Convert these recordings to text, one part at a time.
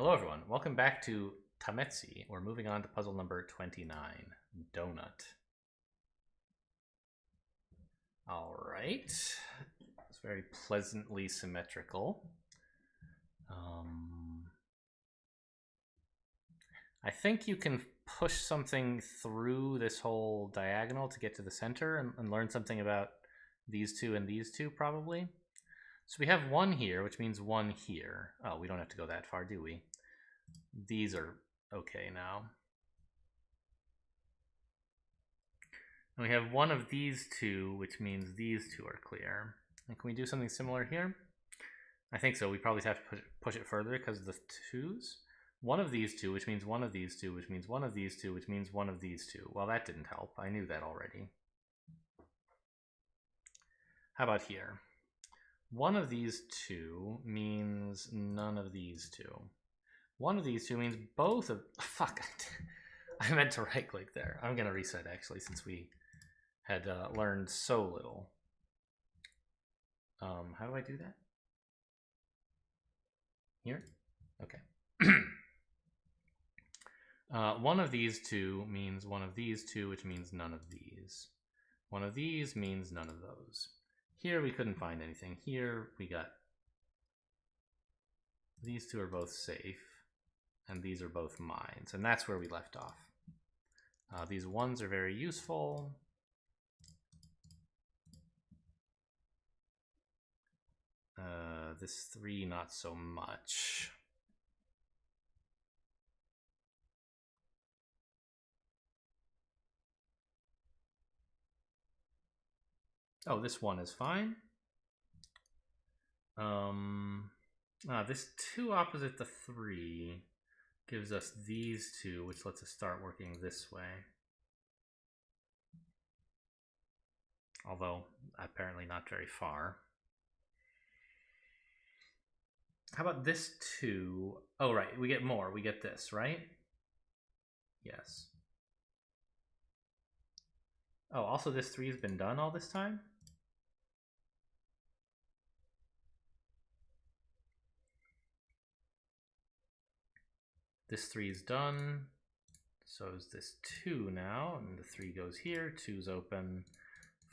Hello everyone, welcome back to Tametsi. We're moving on to puzzle number 29, Doughnut. Alright, it's very pleasantly symmetrical. I think you can push something through this whole diagonal to get to the center and learn something about these two and these two probably. So we have one here, which means one here. Oh, we don't have to go that far, do we? These are okay now. And we have one of these two, which means these two are clear. And can we do something similar here? I think so. We probably have to push it further because of the twos. One of these two, which means one of these two, which means one of these two, which means one of these two. Well, that didn't help. I knew that already. How about here? One of these two means none of these two. One of these two means both of... Fuck. I meant to right click there. I'm going to reset actually since we had learned so little. How do I do that? Here? Okay. One of these two means one of these two, which means none of these. One of these means none of those. Here we couldn't find anything. Here we got... These two are both safe. And these are both mines. And that's where we left off. These ones are very useful. This 3 not so much. Oh, this 1 is fine. This 2 opposite the 3 gives us these two, which lets us start working this way. Although, apparently not very far. How about this 2? Oh, right, we get more. We get this, right? Yes. Oh, also this 3 has been done all this time? This 3 is done. So is this 2 now, and the 3 goes here. 2's open.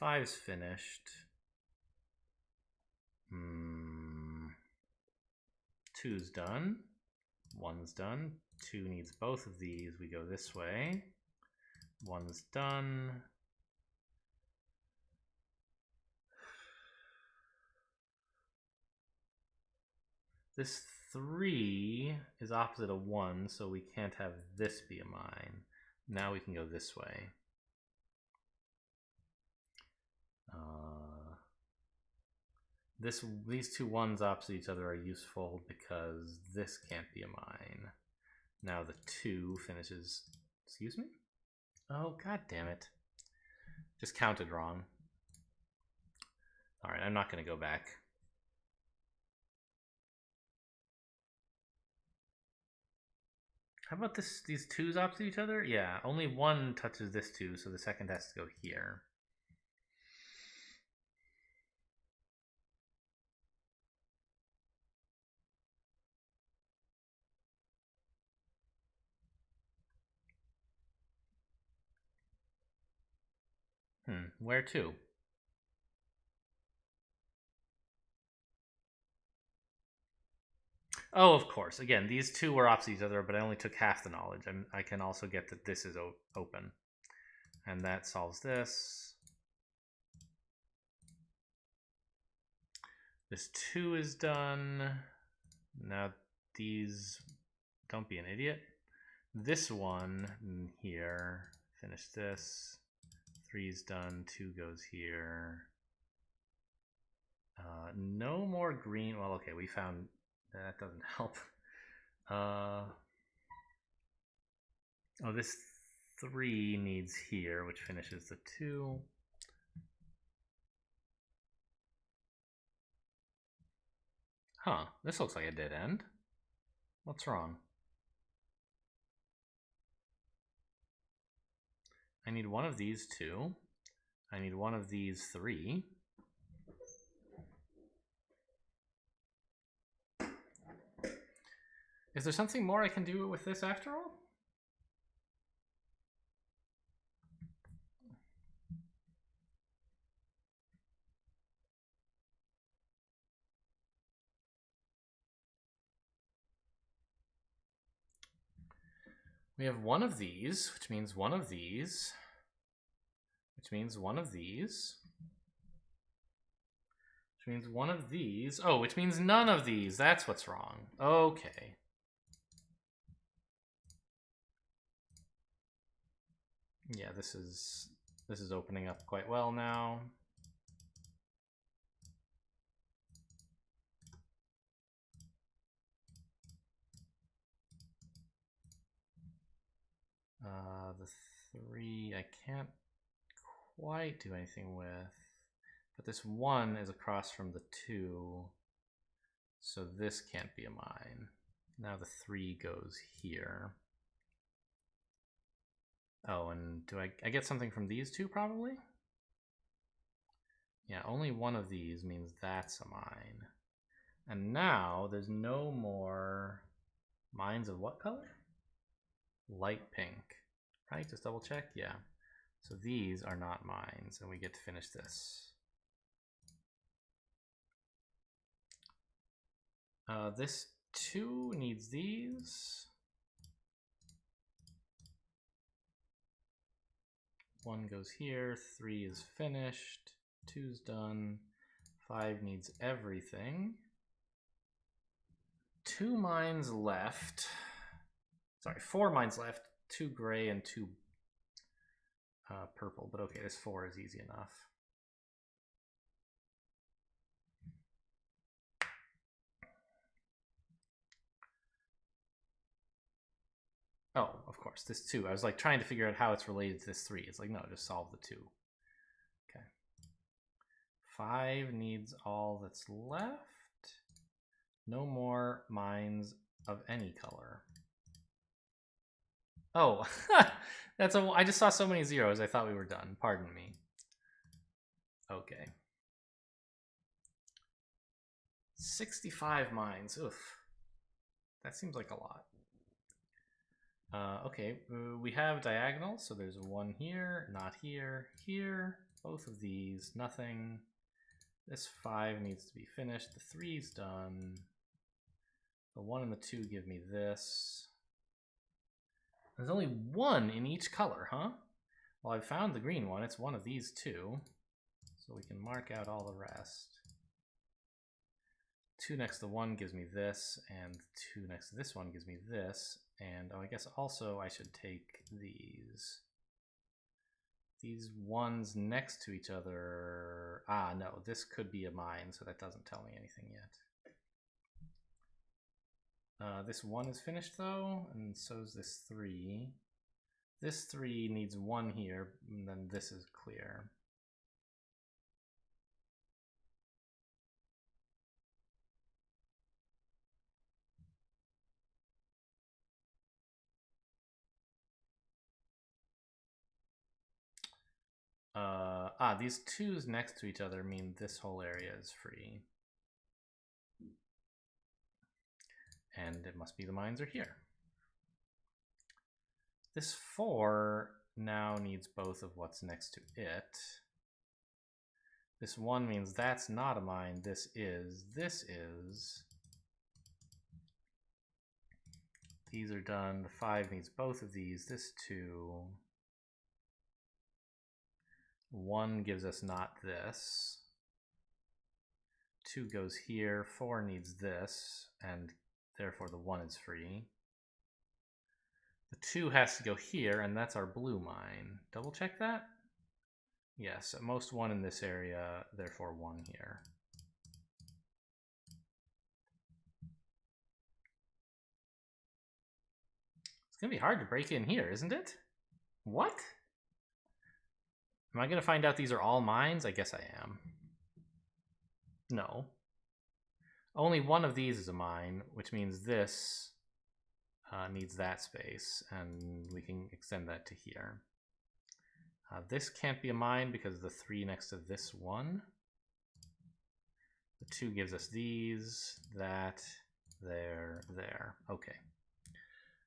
5's finished. 2's done. 1's done. 2 needs both of these. We go this way. 1's done. This 3 is opposite of 1, so we can't have this be a mine. Now we can go this way. These two 1s opposite each other are useful because this can't be a mine. Now the 2 finishes... Excuse me? Oh, god damn it. Just counted wrong. Alright, I'm not going to go back. How about this? These 2's opposite each other? Yeah, only 1 touches this 2, so the second has to go here. Where to? Oh, of course. Again, these 2 were opposite each other, but I only took half the knowledge. I can also get that this is open. And that solves this. This 2 is done. Now these... Don't be an idiot. This one here. Finish this. 3's done. 2 goes here. No more green. Well, okay, we found... That doesn't help. Oh, this 3 needs here, which finishes the 2. Huh, this looks like a dead end. What's wrong? I need one of these 2. I need one of these 3. Is there something more I can do with this after all? We have one of these, which means one of these, which means one of these, which means one of these. Oh, which means none of these. That's what's wrong. Okay. Yeah, this is opening up quite well now. The 3 I can't quite do anything with, but this 1 is across from the 2, so this can't be a mine. Now the 3 goes here. Oh, and do I get something from these two probably? Yeah, only one of these means that's a mine. And now there's no more mines of what color? Light pink, right? Just double check, yeah. So these are not mines, and we get to finish this. This 2 needs these. 1 goes here, 3 is finished, 2's done, 5 needs everything. 2 mines left. Sorry, 4 mines left, 2 gray and 2 purple, but okay, this 4 is easy enough. Oh, of course, this 2. I was like trying to figure out how it's related to this 3. It's like, no, just solve the 2. Okay. 5 needs all that's left. No more mines of any color. Oh, that's I just saw so many zeros, I thought we were done. Pardon me. Okay. 65 mines. Oof. That seems like a lot. Okay, we have diagonals, so there's 1 here, not here, here. Both of these, nothing. This 5 needs to be finished. The 3's done. The 1 and the 2 give me this. There's only 1 in each color, huh? Well, I found the green one. It's one of these 2. So we can mark out all the rest. 2 next to 1 gives me this, and 2 next to this one gives me this. And oh, I guess also I should take these. These ones next to each other. Ah, no, this could be a mine, so that doesn't tell me anything yet. This 1 is finished though, and so is this 3. This 3 needs 1 here, and then this is clear. These 2's next to each other mean this whole area is free. And it must be the mines are here. This 4 now needs both of what's next to it. This 1 means that's not a mine, this is. This is. These are done. The 5 needs both of these. This 2. 1 gives us not this. 2 goes here. 4 needs this, and therefore the 1 is free. The 2 has to go here, and that's our blue mine. Double check that? Yes, at most 1 in this area, therefore 1 here. It's gonna be hard to break in here, isn't it? What? Am I gonna find out these are all mines? I guess I am. No. Only one of these is a mine, which means this needs that space, and we can extend that to here. This can't be a mine because of the 3 next to this 1. The 2 gives us these, that, there, there. Okay.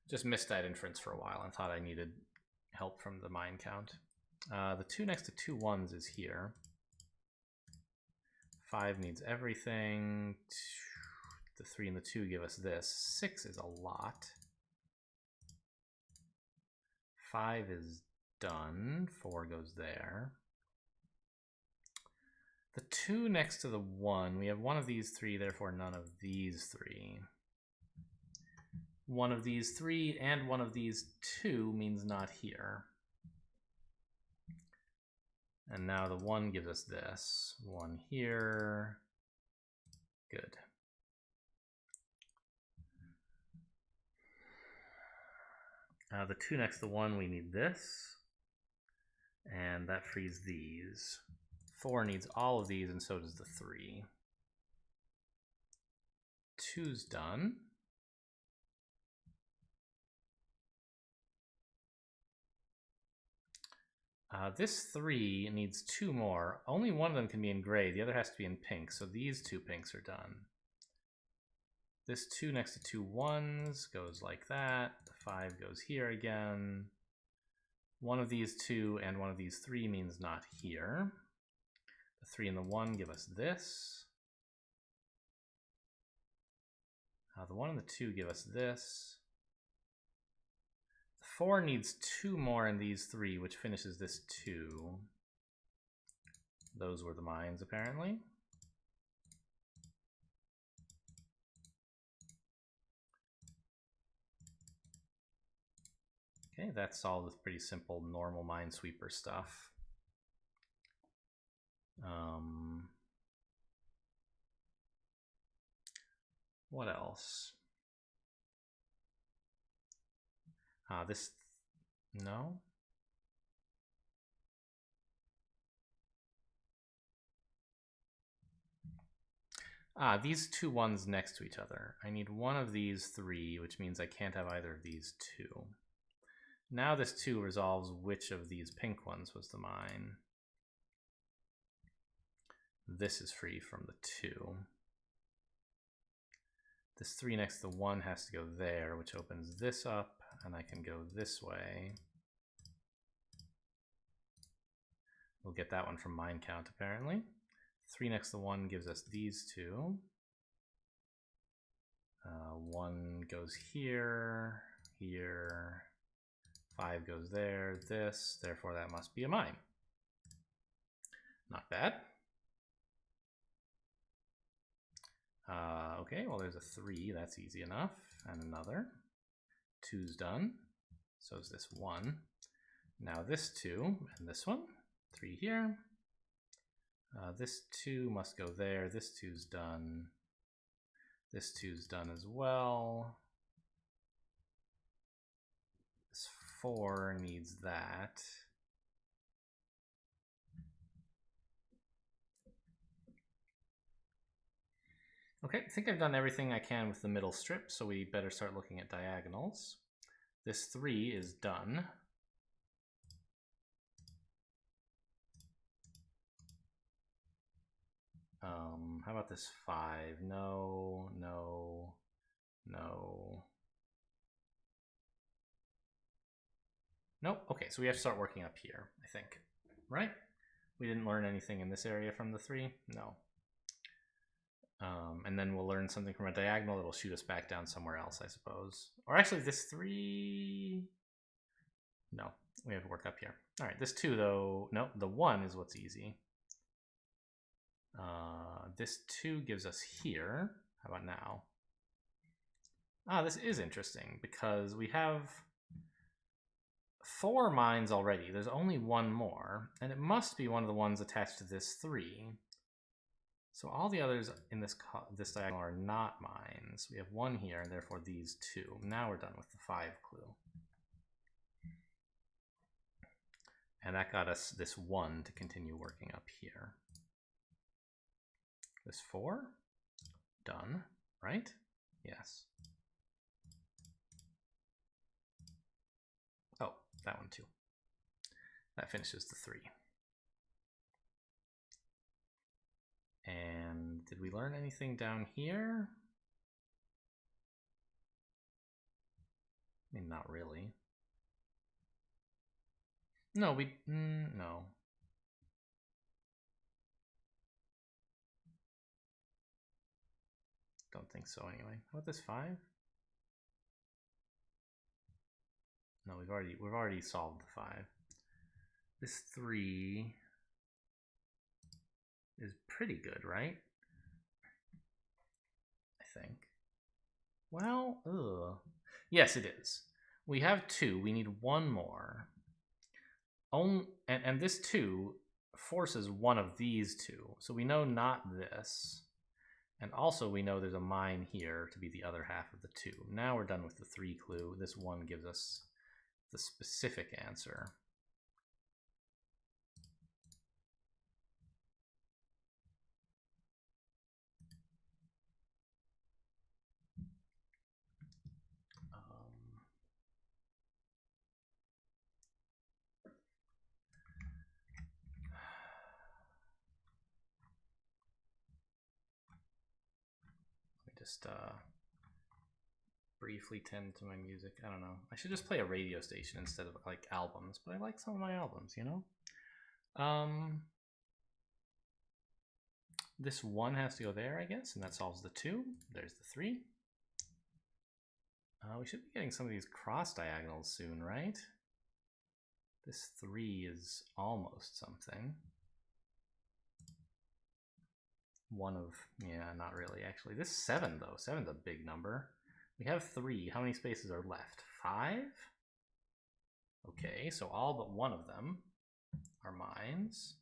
Just missed that inference for a while and thought I needed help from the mine count. The 2 next to 2 1s is here. 5 needs everything. The 3 and the 2 give us this. 6 is a lot. 5 is done. 4 goes there. The 2 next to the 1, we have one of these 3, therefore none of these 3. One of these 3 and one of these 2 means not here. And now the 1 gives us this. 1 here. Good. The 2 next to 1, we need this. And that frees these. 4 needs all of these, and so does the 3. 2's done. This 3 needs 2 more. Only one of them can be in gray. The other has to be in pink, so these 2 pinks are done. This 2 next to 2 1s goes like that. The 5 goes here again. One of these 2 and one of these 3 means not here. The 3 and the 1 give us this. The 1 and the 2 give us this. The 4 needs 2 more in these 3, which finishes this 2. Those were the mines, apparently. Okay, that's solved with pretty simple normal Minesweeper stuff. What else? No? These 2 1s next to each other. I need one of these 3, which means I can't have either of these 2. Now this 2 resolves which of these pink ones was the mine. This is free from the 2. This 3 next to the 1 has to go there, which opens this up, and I can go this way. We'll get that one from mine count, apparently. 3 next to 1 gives us these 2. 1 goes here, here. 5 goes there, this. Therefore, that must be a mine. Not bad. Okay, well, there's a 3. That's easy enough. And another. 2's done. So is this 1. Now this 2 and this one. 3 here. This 2 must go there. This 2's done. This 2's done as well. This 4 needs that. Okay, I think I've done everything I can with the middle strip, so we better start looking at diagonals. This 3 is done. How about this 5? No, no, no. Nope. Okay, so we have to start working up here, I think. Right? We didn't learn anything in this area from the 3? No. And then we'll learn something from a diagonal that'll shoot us back down somewhere else, I suppose. Or actually, this 3... No, we have to work up here. All right, this 2, though... No, the 1 is what's easy. This 2 gives us here. How about now? This is interesting, because we have 4 mines already. There's only 1 more, and it must be one of the ones attached to this 3. So all the others in this diagonal are not mines. We have 1 here, and therefore these 2. Now we're done with the 5 clue. And that got us this 1 to continue working up here. This 4? Done, right? Yes. Oh, that one too. That finishes the 3. And did we learn anything down here? I mean, not really. No, no. Don't think so anyway. How about this 5? No, we've already solved the 5. This 3 is pretty good, right? I think. Well, ugh. Yes, it is. We have 2. We need 1 more. And this 2 forces one of these 2. So we know not this. And also we know there's a mine here to be the other half of the 2. Now we're done with the 3 clue. This 1 gives us the specific answer. Just briefly tend to my music. I don't know. I should just play a radio station instead of like albums, but I like some of my albums, you know? This 1 has to go there, I guess, and that solves the 2. There's the 3. We should be getting some of these cross diagonals soon, right? This 3 is almost something. 1 of, yeah, not really actually. This 7 though, 7's a big number. We have 3. How many spaces are left? 5? Okay, so all but 1 of them are mines.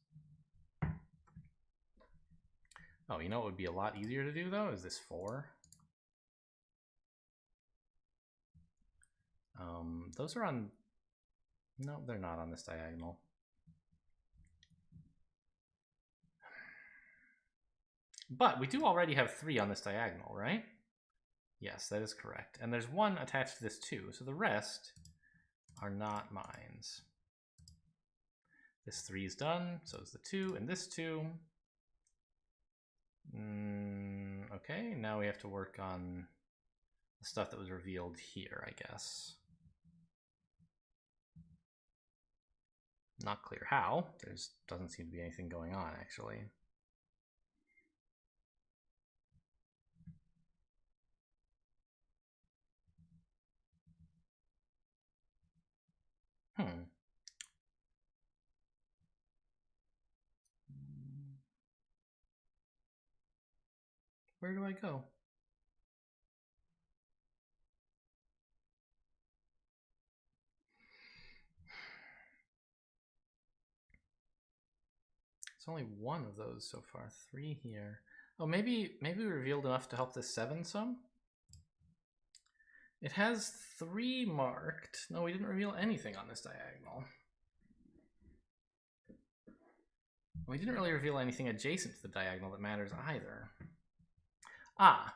Oh, you know what would be a lot easier to do though? Is this 4? Those are on, no, they're not on this diagonal. But we do already have 3 on this diagonal, right? Yes, that is correct. And there's 1 attached to this too, so the rest are not mines. This 3 is done, so is the 2, and this 2. Okay, now we have to work on the stuff that was revealed here, I guess. Not clear how. There doesn't seem to be anything going on, actually. Where do I go? It's only 1 of those so far. 3 here. Oh, maybe we revealed enough to help this 7 some? It has 3 marked. No, we didn't reveal anything on this diagonal. We didn't really reveal anything adjacent to the diagonal that matters either. Ah,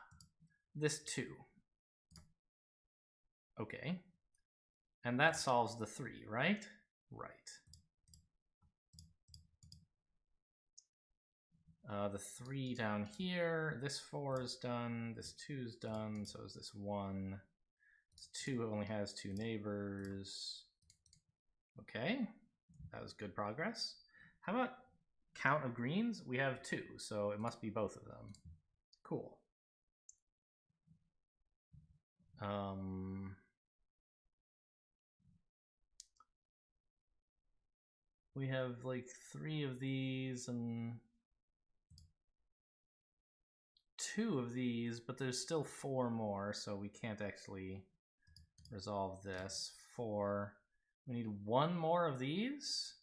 this 2. Okay. And that solves the 3, right? Right. The 3 down here, this 4 is done, this 2 is done, so is this 1. This 2 only has 2 neighbors. Okay, that was good progress. How about count of greens? We have 2, so it must be both of them. Cool. We have like 3 of these and 2 of these, but there's still 4 more, so we can't actually resolve this. 4. We need 1 more of these.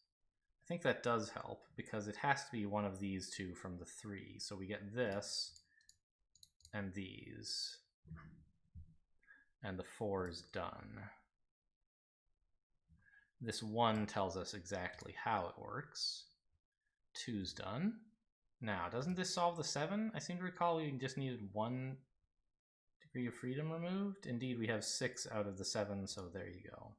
I think that does help because it has to be one of these 2 from the 3. So we get this and these, and the 4 is done. This 1 tells us exactly how it works. 2's done. Now, doesn't this solve the 7? I seem to recall we just needed 1 degree of freedom removed. Indeed, we have 6 out of the 7, so there you go.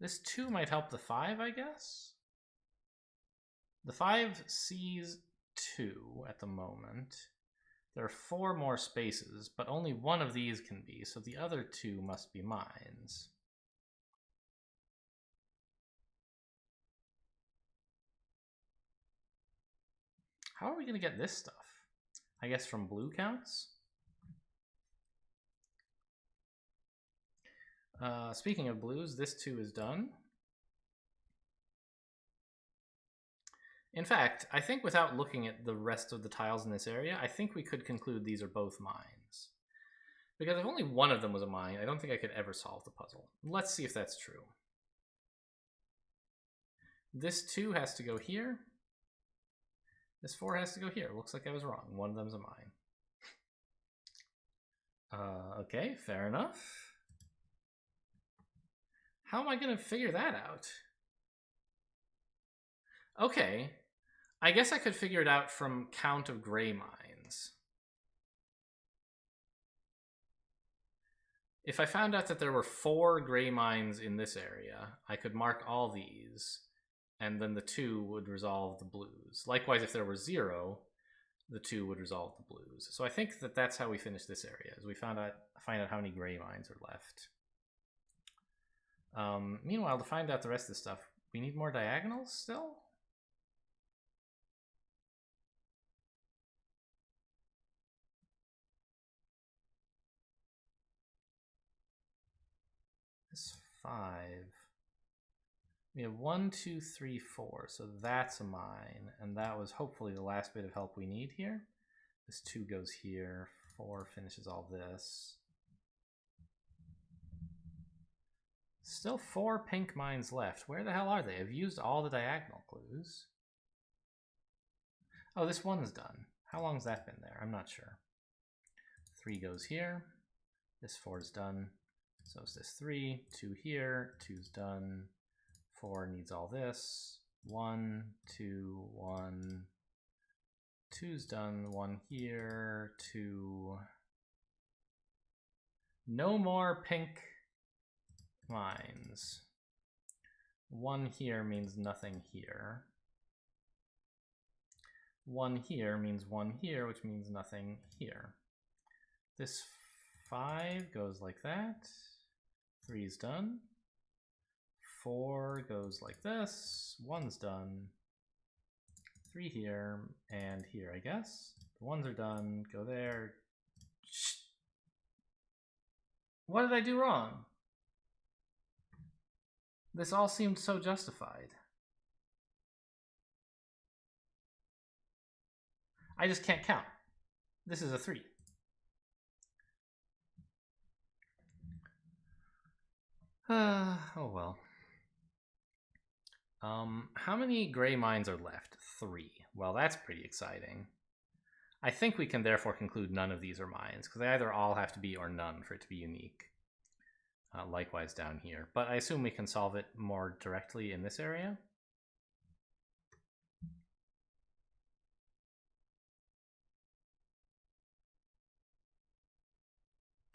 This 2 might help the 5, I guess? The 5 sees 2 at the moment. There are 4 more spaces, but only one of these can be, so the other 2 must be mines. How are we going to get this stuff? I guess from blue counts? Speaking of blues, this 2 is done. In fact, I think without looking at the rest of the tiles in this area, I think we could conclude these are both mines. Because if only one of them was a mine, I don't think I could ever solve the puzzle. Let's see if that's true. This 2 has to go here. This 4 has to go here. Looks like I was wrong. One of them's a mine. Okay, fair enough. How am I going to figure that out? Okay, I guess I could figure it out from count of gray mines. If I found out that there were 4 gray mines in this area, I could mark all these, and then the 2 would resolve the blues. Likewise, if there were 0, the 2 would resolve the blues. So I think that that's how we finish this area, is we find out how many gray mines are left. Meanwhile, to find out the rest of the stuff, we need more diagonals still? This 5. We have 1, 2, 3, 4, so that's a mine, and that was hopefully the last bit of help we need here. This 2 goes here, 4 finishes all this. Still 4 pink mines left. Where the hell are they? I've used all the diagonal clues. Oh, this 1 is done. How long has that been there? I'm not sure. 3 goes here. This 4 is done. So it's this 3, 2 here, 2's done. 4 needs all this. 1, 2, 1. 2's done. 1 here, 2. No more pink mines. 1 here means nothing here. 1 here means 1 here, which means nothing here. This 5 goes like that. 3 is done. 4 goes like this. 1's done. 3 here and here, I guess. The 1s are done. Go there. What did I do wrong? This all seemed so justified. I just can't count. This is a 3. Oh well. How many gray mines are left? 3. Well, that's pretty exciting. I think we can therefore conclude none of these are mines, because they either all have to be or none for it to be unique. Likewise down here. But I assume we can solve it more directly in this area.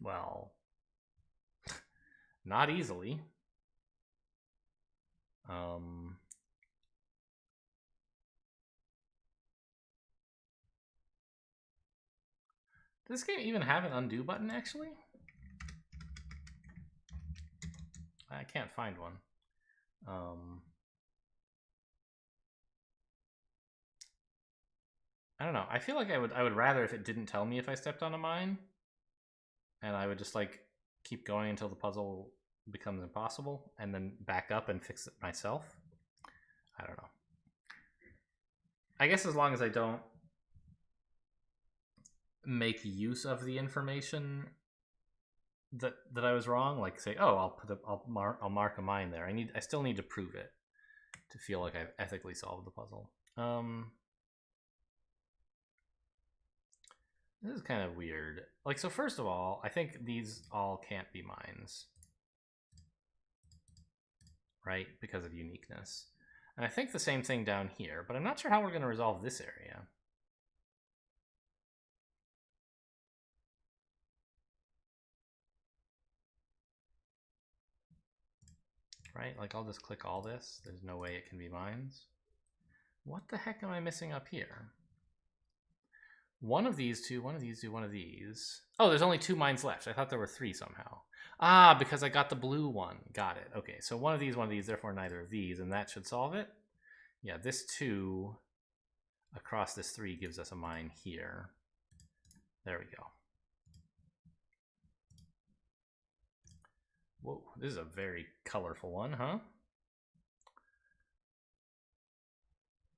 Well, not easily. Does this game even have an undo button, actually? I can't find one. I don't know. I feel like I would rather if it didn't tell me if I stepped on a mine, and I would just like keep going until the puzzle becomes impossible, and then back up and fix it myself. I don't know. I guess as long as I don't make use of the information that I was wrong, like say, oh, I'll mark a mine there. I still need to prove it to feel like I've ethically solved the puzzle. This is kind of weird. Like, so first of all, I think these all can't be mines, right? Because of uniqueness. And I think the same thing down here, but I'm not sure how we're going to resolve this area. Right? Like, I'll just click all this. There's no way it can be mines. What the heck am I missing up here? One of these two, one of these two, one of these. Oh, there's only 2 mines left. I thought there were 3 somehow. Ah, because I got the blue one. Got it. Okay, so one of these, therefore neither of these, and that should solve it. Yeah, this 2 across this 3 gives us a mine here. There we go. Whoa, this is a very colorful one, huh?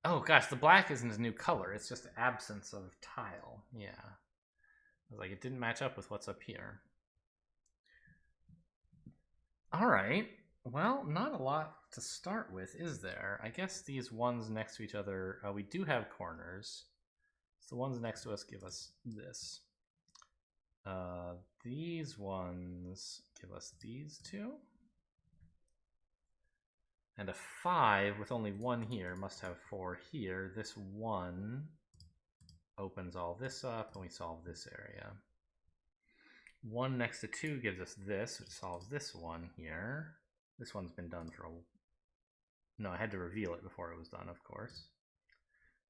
Oh gosh, the black isn't a new color. It's just absence of tile. Yeah. I was like, it didn't match up with what's up here. All right. Well, not a lot to start with, is there? I guess these ones next to each other, we do have corners. So the ones next to us give us this. These ones give us these 2. And a 5 with only 1 here must have 4 here. This 1 opens all this up and we solve this area. 1 next to 2 gives us this, which solves this one here. This one's been done for a... No, I had to reveal it before it was done, of course.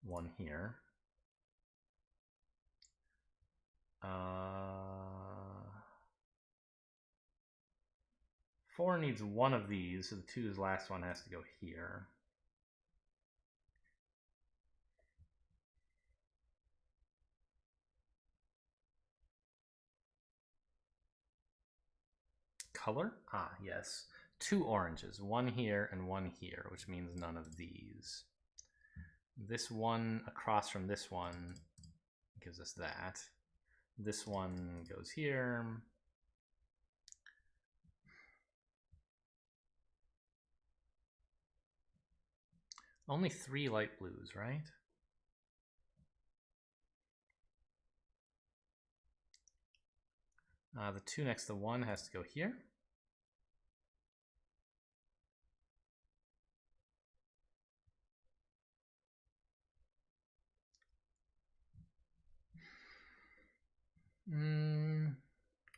1 here. 4 needs 1 of these, so the 2's last one has to go here. Color? Ah, yes. 2 oranges, 1 here and 1 here, which means none of these. This one across from this one gives us that. This one goes here. Only 3 light blues, right? The 2 next to 1 has to go here.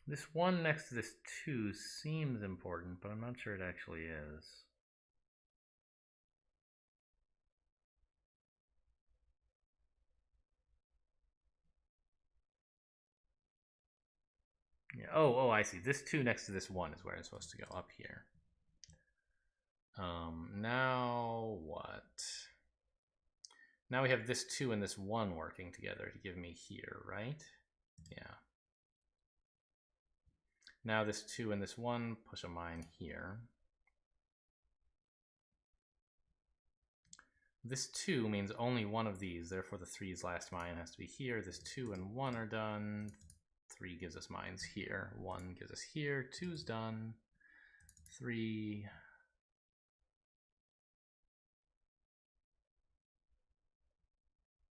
This 1 next to this 2 seems important, but I'm not sure it actually is. Yeah. Oh, I see. This 2 next to this 1 is where it's supposed to go, up here. Now what? Now we have this 2 and this 1 working together to give me here, right? Yeah. Now this 2 and this 1 push a mine here. This 2 means only 1 of these, therefore the 3's last mine has to be here. This 2 and 1 are done. 3 gives us mines here. 1 gives us here. 2's done. 3.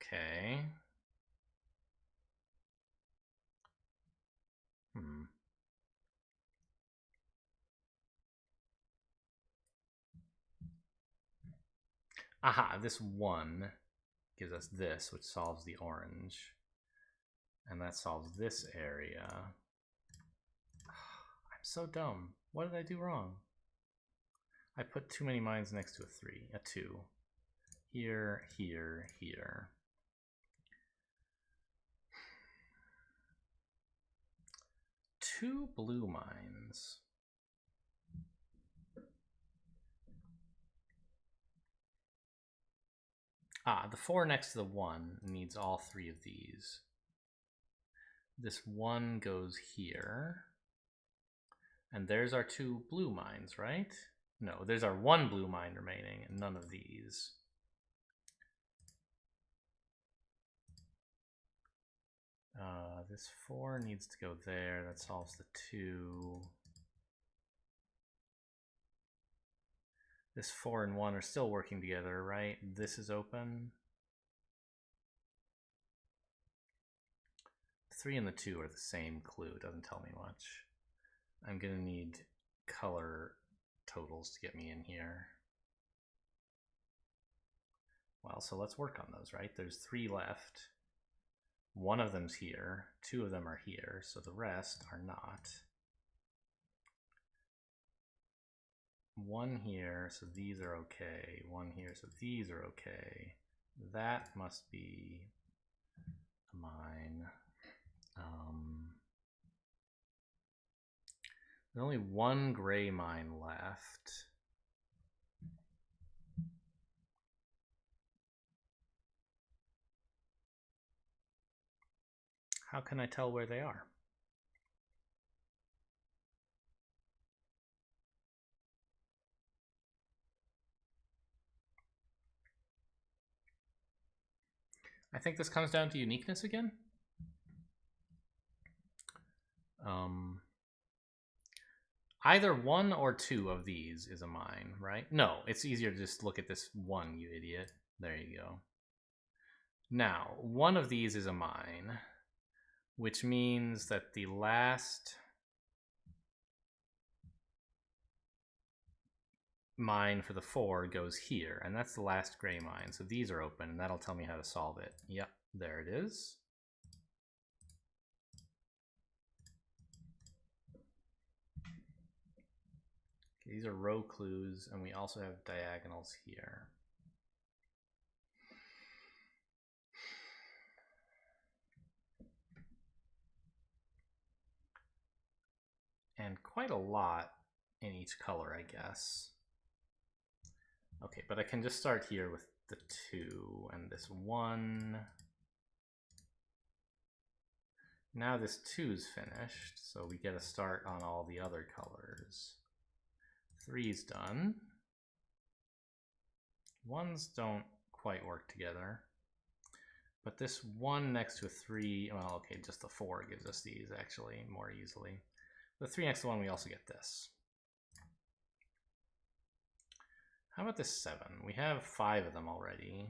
Okay. Aha, this 1 gives us this, which solves the orange. And that solves this area. I'm so dumb. What did I do wrong? I put too many mines next to a 3, a 2. Here, here, here. Two blue mines. The 4 next to the 1 needs all 3 of these. This 1 goes here. And there's our 2 blue mines, right? No, there's our 1 blue mine remaining and none of these. This 4 needs to go there. That solves the 2. This 4 and 1 are still working together, right? This is open. 3 and the 2 are the same clue. It doesn't tell me much. I'm gonna need color totals to get me in here. Well, so let's work on those, right? There's 3 left. 1 of them's here. 2 of them are here, so the rest are not. 1 here, so these are okay. 1 here, so these are okay. That must be a a mine. There's only one gray mine left. How can I tell where they are? I think this comes down to uniqueness again. Either one or two of these is a mine, right? No, it's easier to just look at this one, you idiot. There you go. Now, one of these is a mine, which means that the last mine for the 4 goes here, and that's the last gray mine. So these are open, and that'll tell me how to solve it. Yep, there it is. These are row clues, and we also have diagonals here. And quite a lot in each color, I guess. Okay, but I can just start here with the 2 and this 1. Now this 2's finished, so we get a start on all the other colors. 3's done. 1's don't quite work together. But this 1 next to a 3, well, okay, just the 4 gives us these actually more easily. The 3 next to 1, we also get this. How about this 7? We have 5 of them already.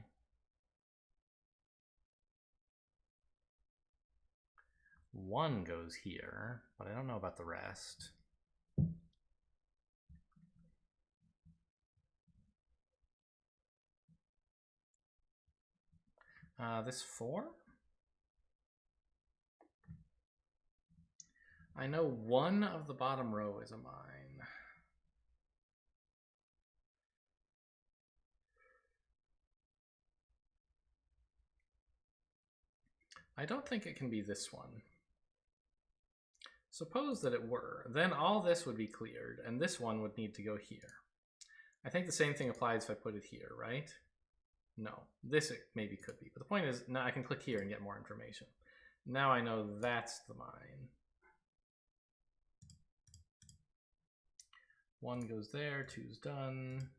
One goes here, but I don't know about the rest. This 4? I know one of the bottom row is a mine. I don't think it can be this one. Suppose that it were, then all this would be cleared, and this one would need to go here. I think the same thing applies if I put it here, right? No, this it maybe could be, but the point is, now I can click here and get more information. Now I know that's the mine. 1 goes there, 2's done.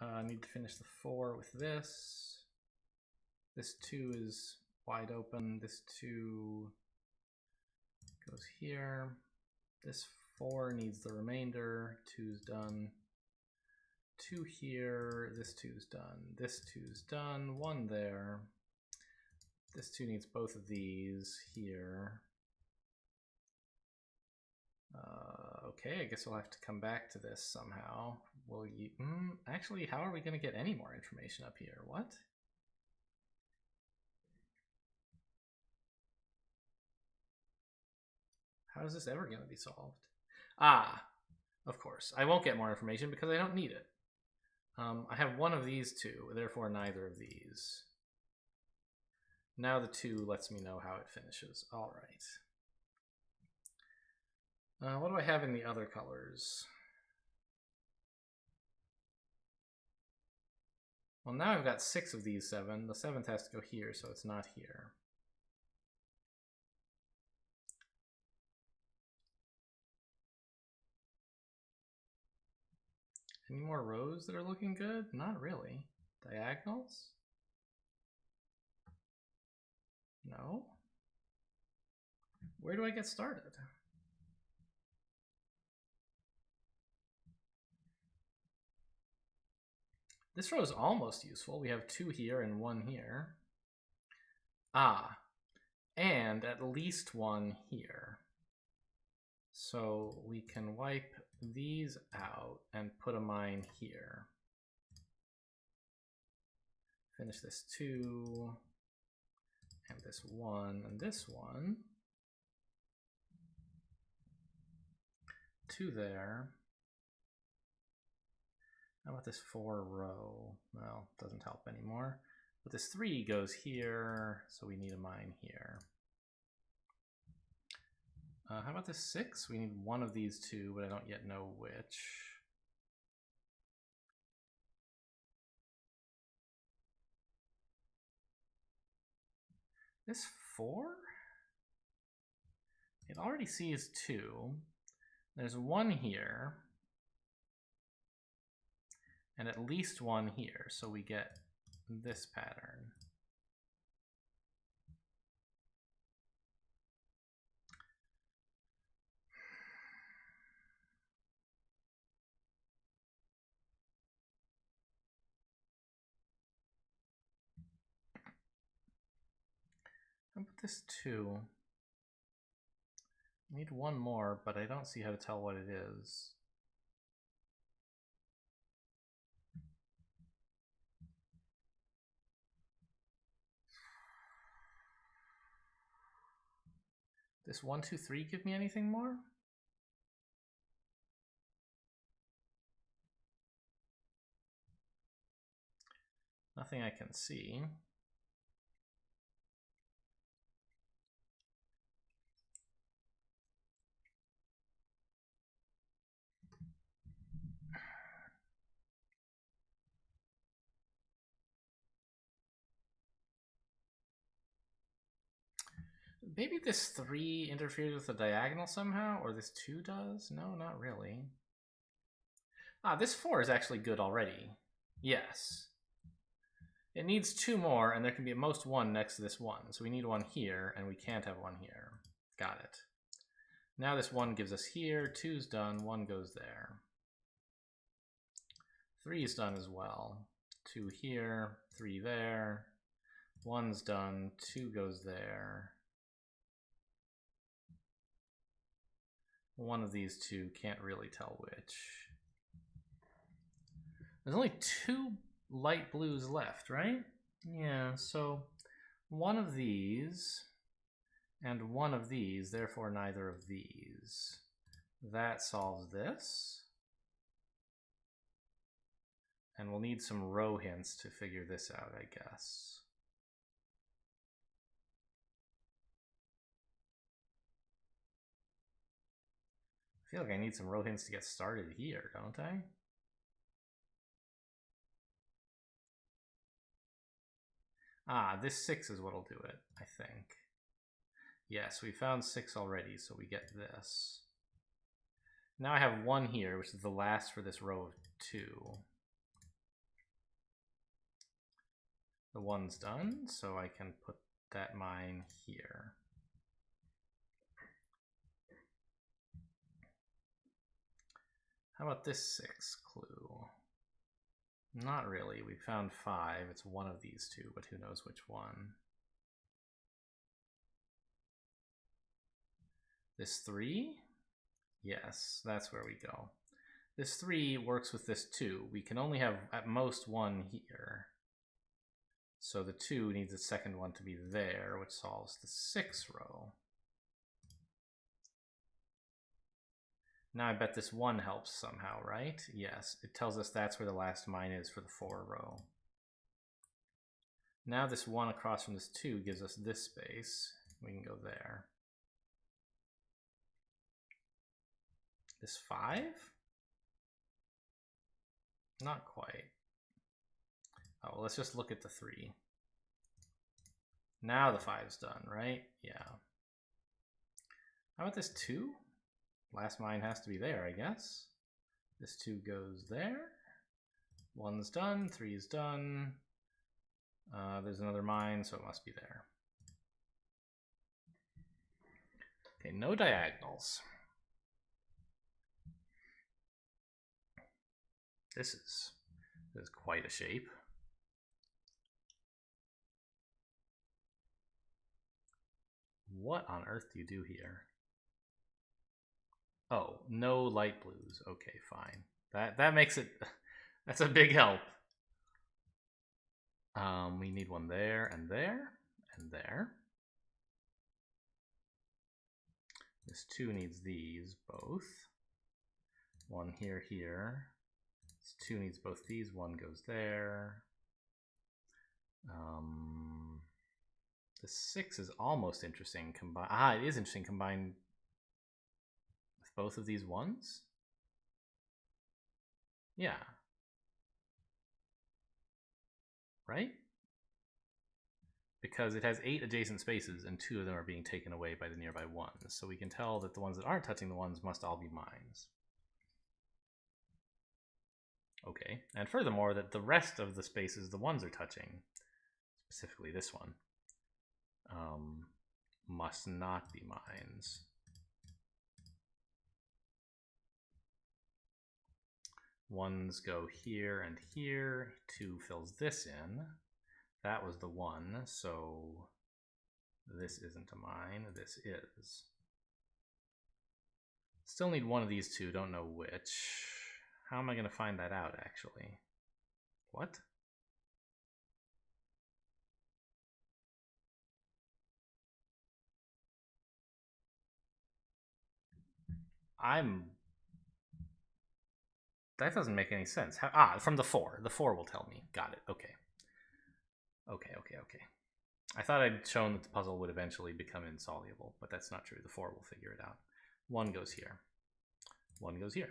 I need to finish the 4 with this. This 2 is wide open. This 2 goes here. This 4 needs the remainder. 2's done. 2 here. This 2's done. This 2's done. 1 there. This 2 needs both of these here. Okay, I guess we'll have to come back to this somehow. Will you? Actually, how are we going to get any more information up here? What? How is this ever going to be solved? Ah, of course. I won't get more information because I don't need it. I have one of these two, therefore neither of these. Now the 2 lets me know how it finishes. All right. What do I have in the other colors? Well, now I've got 6 of these 7. The 7th has to go here, so it's not here. Any more rows that are looking good? Not really. Diagonals? No. Where do I get started? This row is almost useful. We have 2 here and 1 here. Ah, and at least 1 here. So we can wipe these out and put a mine here. Finish this 2, and this 1, and this 1. 2 there. How about this 4 row? Well, doesn't help anymore. But this 3 goes here, so we need a mine here. How about this 6? We need one of these two, but I don't yet know which. This 4? It already sees 2. There's 1 here. And at least 1 here, so we get this pattern. How about this 2? I need 1 more, but I don't see how to tell what it is. This 1, 2, 3 give me anything more? Nothing I can see. Maybe this 3 interferes with the diagonal somehow, or this 2 does? No, not really. Ah, this 4 is actually good already. Yes. It needs 2 more, and there can be at most 1 next to this 1. So we need 1 here, and we can't have 1 here. Got it. Now this 1 gives us here, 2's done, 1 goes there. 3 is done as well. 2 here, 3 there. 1's done, 2 goes there. One of these two, can't really tell which. There's only 2 light blues left, right? Yeah, so one of these and one of these, therefore neither of these. That solves this. And we'll need some row hints to figure this out, I guess. I feel like I need some row hints to get started here, don't I? Ah, this 6 is what'll do it, I think. Yes, we found 6 already, so we get this. Now I have 1 here, which is the last for this row of 2. The 1's done, so I can put that mine here. How about this 6 clue? Not really. We found 5. It's one of these two, but who knows which one. This 3? Yes, that's where we go. This 3 works with this 2. We can only have at most 1 here. So the 2 needs the second one to be there, which solves the 6 row. Now I bet this 1 helps somehow, right? Yes, it tells us that's where the last mine is for the 4 row. Now this 1 across from this 2 gives us this space. We can go there. This 5? Not quite. Oh, well, let's just look at the 3. Now the 5's done, right? Yeah. How about this 2? Last mine has to be there, I guess. This 2 goes there. 1's done, 3's done. There's another mine, so it must be there. Okay, no diagonals. This is quite a shape. What on earth do you do here? Oh, no light blues. Okay, fine. That makes it, that's a big help. We need one there and there and there. This 2 needs these both. 1 here, here. This 2 needs both these, 1 goes there. The 6 is almost interesting combined. It is interesting combined with both of these 1s. Yeah. Right? Because it has 8 adjacent spaces and 2 of them are being taken away by the nearby 1s. So we can tell that the ones that aren't touching the 1s must all be mines. Okay, and furthermore, that the rest of the spaces the 1s are touching, specifically this one, must not be mines. Ones go here and here. 2 fills this in. That was the 1, so this isn't a mine, this is. Still need one of these 2, don't know which. How am I going to find that out, actually? What? That doesn't make any sense. From the 4. The 4 will tell me. Got it. Okay. Okay. I thought I'd shown that the puzzle would eventually become insoluble, but that's not true. The 4 will figure it out. 1 goes here. 1 goes here.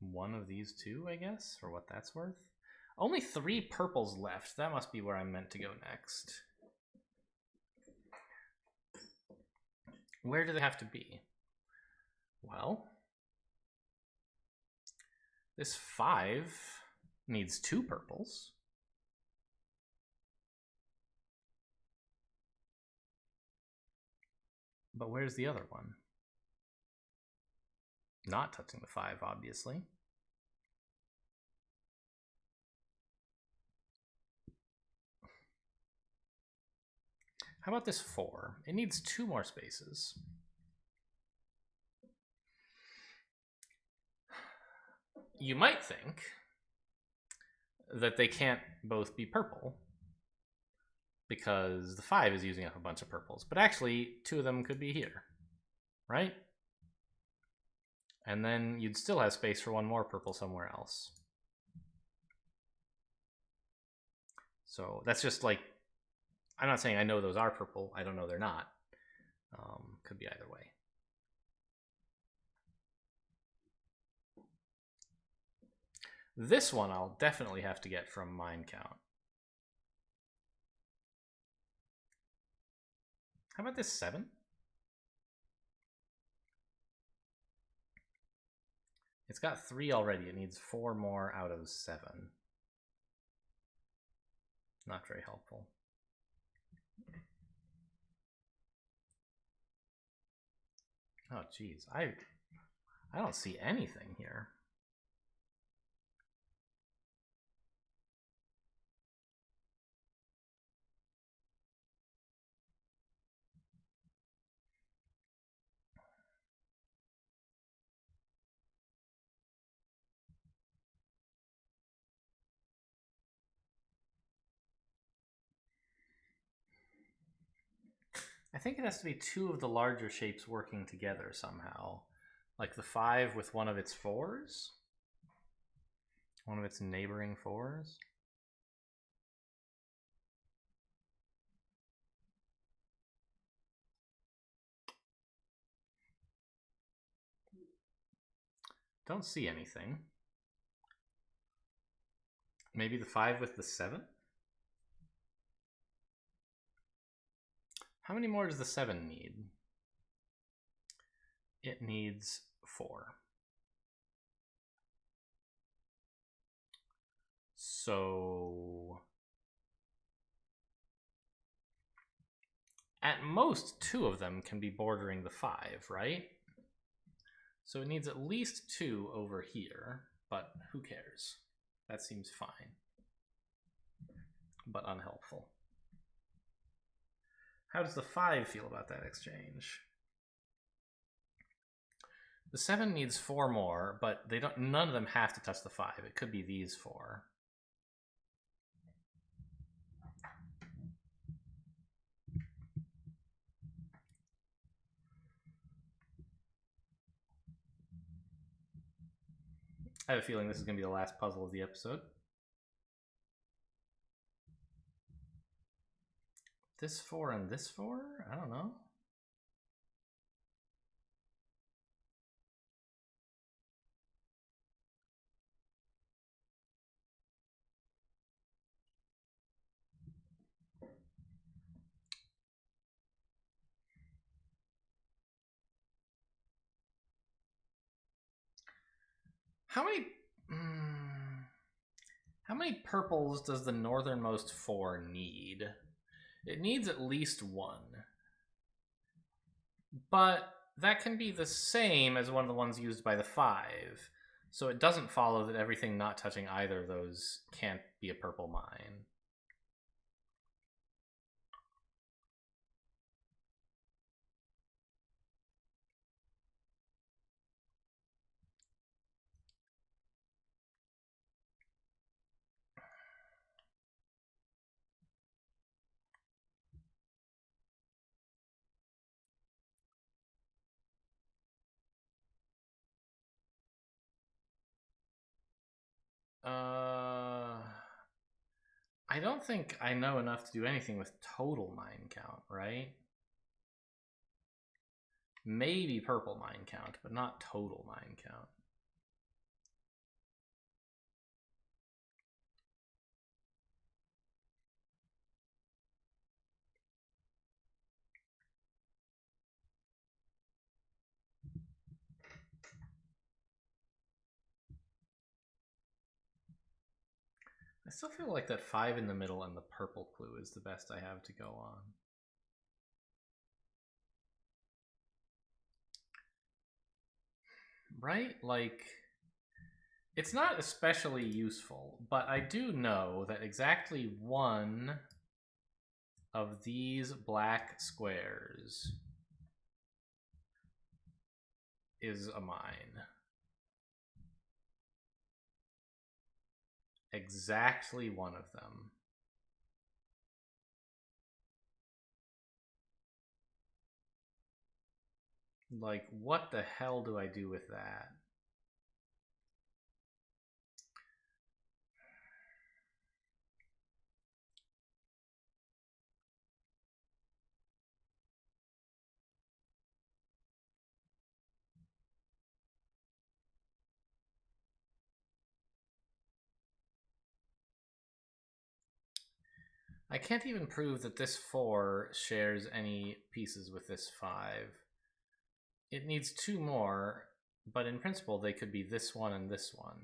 One of these 2, I guess, for what that's worth. Only 3 purples left. That must be where I'm meant to go next. Where do they have to be? Well, this 5 needs 2 purples. But where's the other one? Not touching the 5, obviously. How about this 4? It needs 2 more spaces. You might think that they can't both be purple because the 5 is using up a bunch of purples, but actually 2 of them could be here, right? And then you'd still have space for 1 more purple somewhere else. So that's just like, I'm not saying I know those are purple. I don't know they're not. Could be either way. This one I'll definitely have to get from mine count. How about this 7? It's got 3 already. It needs 4 more out of 7. Not very helpful. Oh, geez. I don't see anything here. I think it has to be 2 of the larger shapes working together somehow. Like the 5 with one of its 4s? One of its neighboring 4s? Don't see anything. Maybe the 5 with the 7? How many more does the 7 need? It needs 4. So at most 2 of them can be bordering the 5, right? So it needs at least 2 over here, but who cares? That seems fine, but unhelpful. How does the 5 feel about that exchange? The 7 needs 4 more, but none of them have to touch the 5. It could be these 4. I have a feeling this is going to be the last puzzle of the episode. This 4 and this 4? I don't know. How many purples does the northernmost 4 need? It needs at least 1. But that can be the same as one of the ones used by the 5. So it doesn't follow that everything not touching either of those can't be a purple mine. I don't think I know enough to do anything with total mine count, right? Maybe purple mine count, but not total mine count. I still feel like that 5 in the middle and the purple clue is the best I have to go on. Right? Like, it's not especially useful, but I do know that exactly 1 of these black squares is a mine. Exactly 1 of them. Like, what the hell do I do with that? I can't even prove that this 4 shares any pieces with this 5. It needs 2 more, but in principle they could be this one and this one.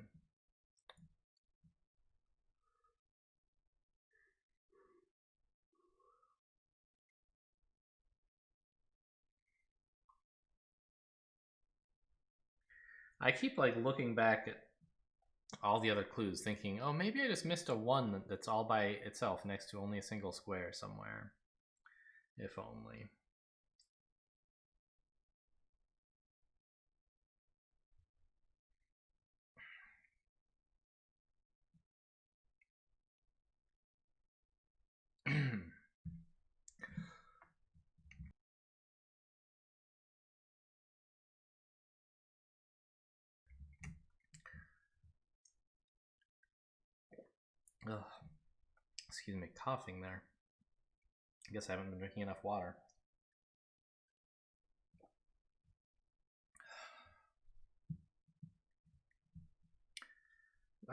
I keep like looking back at all the other clues thinking, oh, maybe I just missed a 1 that's all by itself next to only a single square somewhere. If only. Ugh. Excuse me, coughing there. I guess I haven't been drinking enough water.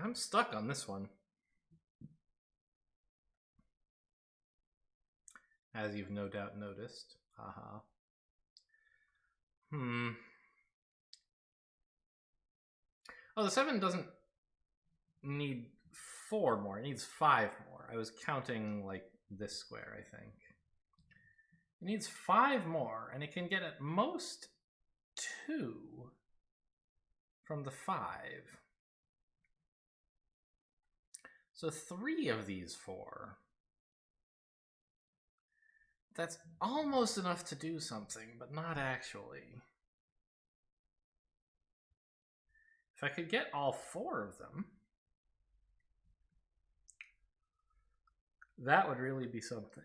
I'm stuck on this one. As you've no doubt noticed. Haha. Oh, the 7 doesn't need 4 more. It needs 5 more. I was counting like this square, I think. It needs 5 more, and it can get at most 2 from the 5. So 3 of these 4. That's almost enough to do something, but not actually. If I could get all 4 of them, that would really be something.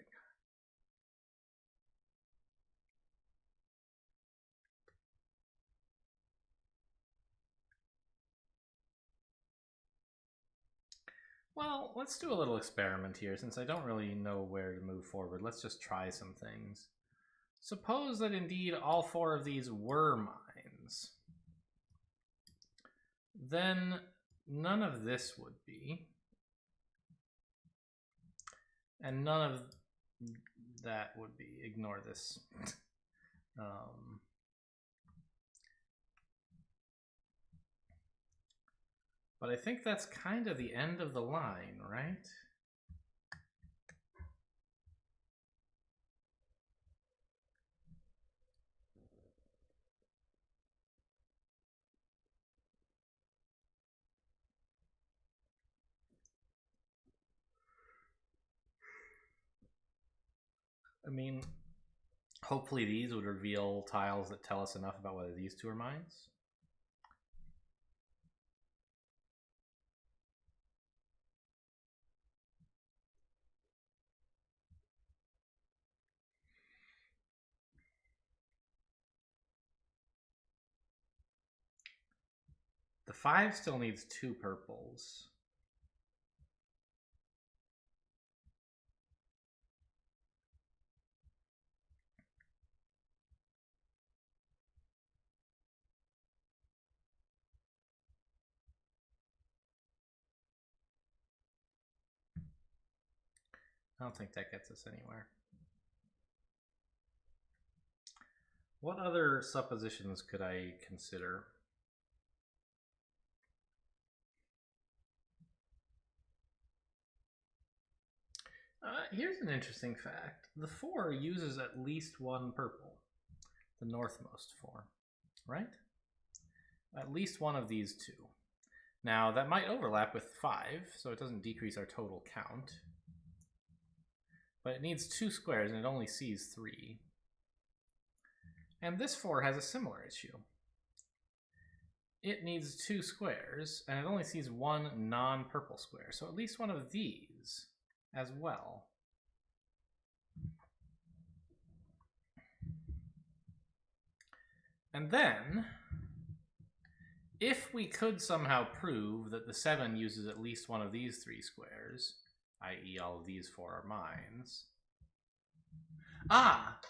Well, let's do a little experiment here. Since I don't really know where to move forward, let's just try some things. Suppose that indeed all 4 of these were mines. Then none of this would be. And none of that would be. Ignore this. But I think that's kind of the end of the line, right? I mean, hopefully these would reveal tiles that tell us enough about whether these 2 are mines. The 5 still needs 2 purples. I don't think that gets us anywhere. What other suppositions could I consider? Here's an interesting fact. The 4 uses at least 1 purple. The northmost 4, right? At least one of these 2. Now, that might overlap with 5, so it doesn't decrease our total count. But it needs 2 squares, and it only sees 3. And this 4 has a similar issue. It needs 2 squares, and it only sees 1 non-purple square, so at least one of these as well. And then, if we could somehow prove that the 7 uses at least one of these 3 squares, i.e. all of these 4 are mines. Ah!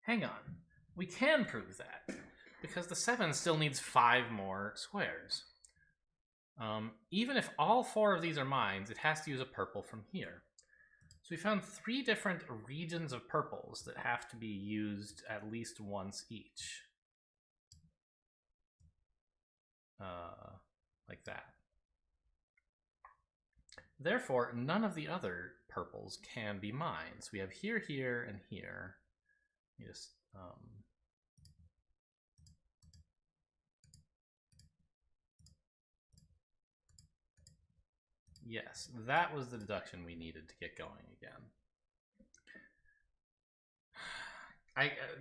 Hang on. We can prove that, because the 7 still needs 5 more squares. Even if all 4 of these are mines, it has to use a purple from here. So we found 3 different regions of purples that have to be used at least once each. Like that. Therefore, none of the other purples can be mines. We have here, here, and here. You just yes, that was the deduction we needed to get going again.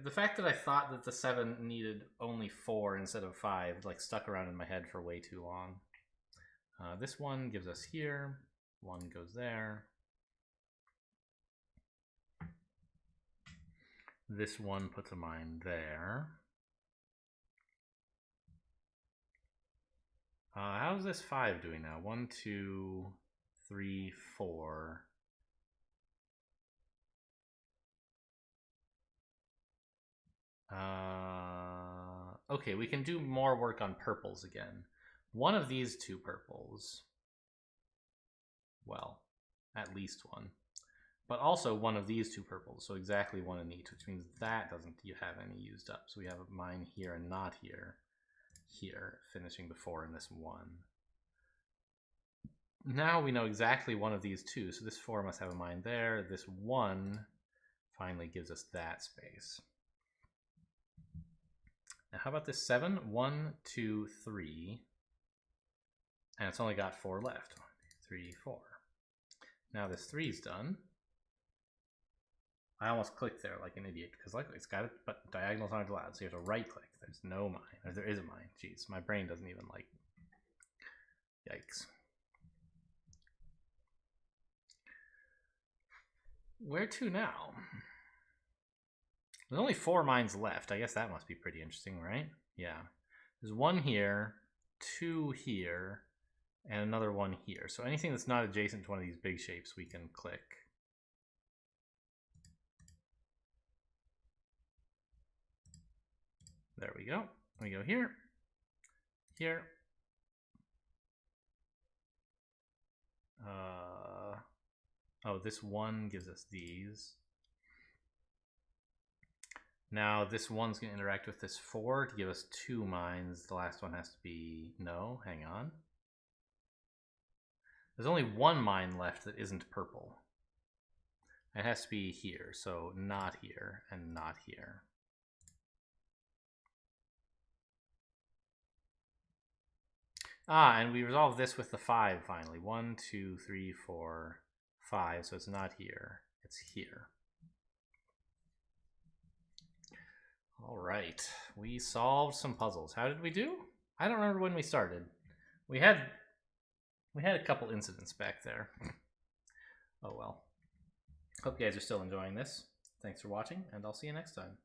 The fact that I thought that the 7 needed only 4 instead of 5 like stuck around in my head for way too long. This one gives us here, 1 goes there. This one puts a mine there. How's this 5 doing now? 1, 2, 3, 4. Okay, we can do more work on purples again. One of these 2 purples, well, at least 1, but also one of these 2 purples, so exactly 1 in each, which means that doesn't have any used up. So we have a mine here and not here, finishing the 4 in this 1. Now we know exactly one of these 2, so this 4 must have a mine there. This 1 finally gives us that space. Now how about this 7? 1, 2, 3. And it's only got 4 left. 1, 2, 3, 4. Now this 3 is done. I almost clicked there like an idiot because like it's got it, but diagonals aren't allowed, so you have to right click. There's no mine. Or there is a mine. Jeez, my brain doesn't even like. Yikes. Where to now? There's only 4 mines left. I guess that must be pretty interesting, right? Yeah. There's 1 here, 2 here, and another one here. So anything that's not adjacent to one of these big shapes, we can click. There we go. We go here, here. Oh, this one gives us these. Now this one's going to interact with this 4 to give us 2 mines. The last one has to be, no, hang on. There's only 1 mine left that isn't purple. It has to be here, so not here and not here. And we resolve this with the 5 finally. 1, 2, 3, 4, 5. So it's not here, it's here. All right, we solved some puzzles. How did we do? I don't remember when we started. We had a couple incidents back there. Oh well. Hope you guys are still enjoying this. Thanks for watching, and I'll see you next time.